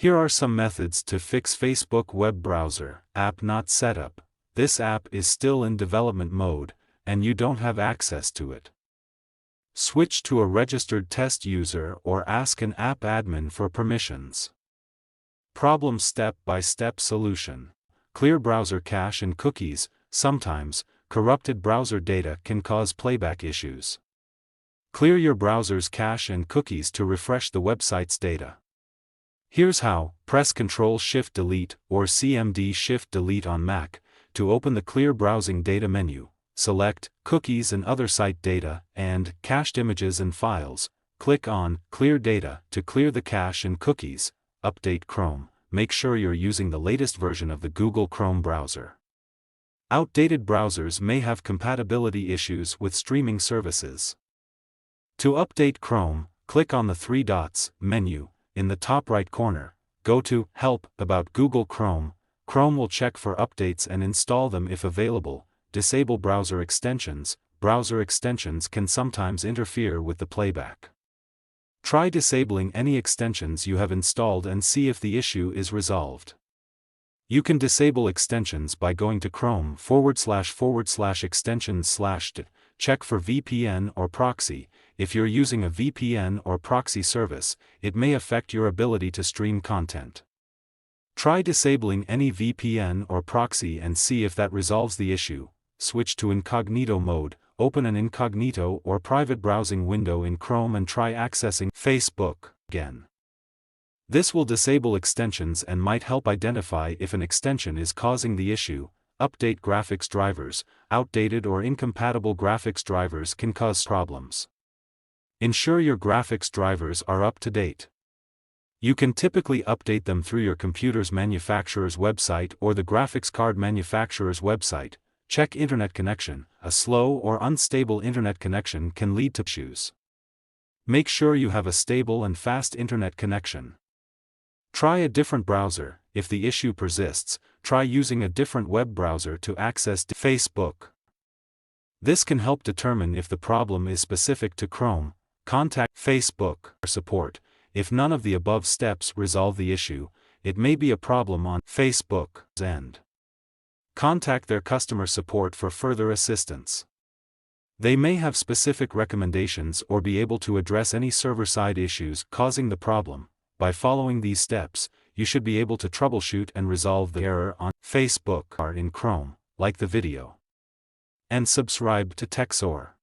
Here are some methods to fix Facebook web browser app not set up. This app is still in development mode, and you don't have access to it. Switch to a registered test user or ask an app admin for permissions. Problem step-by-step solution. Clear browser cache and cookies. Sometimes, corrupted browser data can cause playback issues. Clear your browser's cache and cookies to refresh the website's data. Here's how. Press Ctrl-Shift-Delete or CMD-Shift-Delete on Mac to open the Clear Browsing Data menu. Select Cookies and Other Site Data and Cached Images and Files. Click on Clear Data to clear the cache and cookies. Update Chrome. Make sure you're using the latest version of the Google Chrome browser. Outdated browsers may have compatibility issues with streaming services. To update Chrome, click on the three dots menu in the top right corner. Go to Help About Google Chrome. Chrome will check for updates and install them if available. Disable browser extensions. Browser extensions can sometimes interfere with the playback. Try disabling any extensions you have installed and see if the issue is resolved. You can disable extensions by going to Chrome//extensions/. Check for VPN or proxy. If you're using a VPN or proxy service, it may affect your ability to stream content. Try disabling any VPN or proxy and see if that resolves the issue. Switch to incognito mode. Open an incognito or private browsing window in Chrome and try accessing Facebook again. This will disable extensions and might help identify if an extension is causing the issue. Update graphics drivers. Outdated or incompatible graphics drivers can cause problems. Ensure your graphics drivers are up to date. You can typically update them through your computer's manufacturer's website or the graphics card manufacturer's website. Check internet connection. A slow or unstable internet connection can lead to issues. Make sure you have a stable and fast internet connection. Try a different browser. If the issue persists, try using a different web browser to access Facebook. This can help determine if the problem is specific to Chrome. Contact Facebook support. If none of the above steps resolve the issue, it may be a problem on Facebook's end. Contact their customer support for further assistance. They may have specific recommendations or be able to address any server-side issues causing the problem. By following these steps, you should be able to troubleshoot and resolve the error on Facebook or in Chrome. Like the video and subscribe to TechSoar.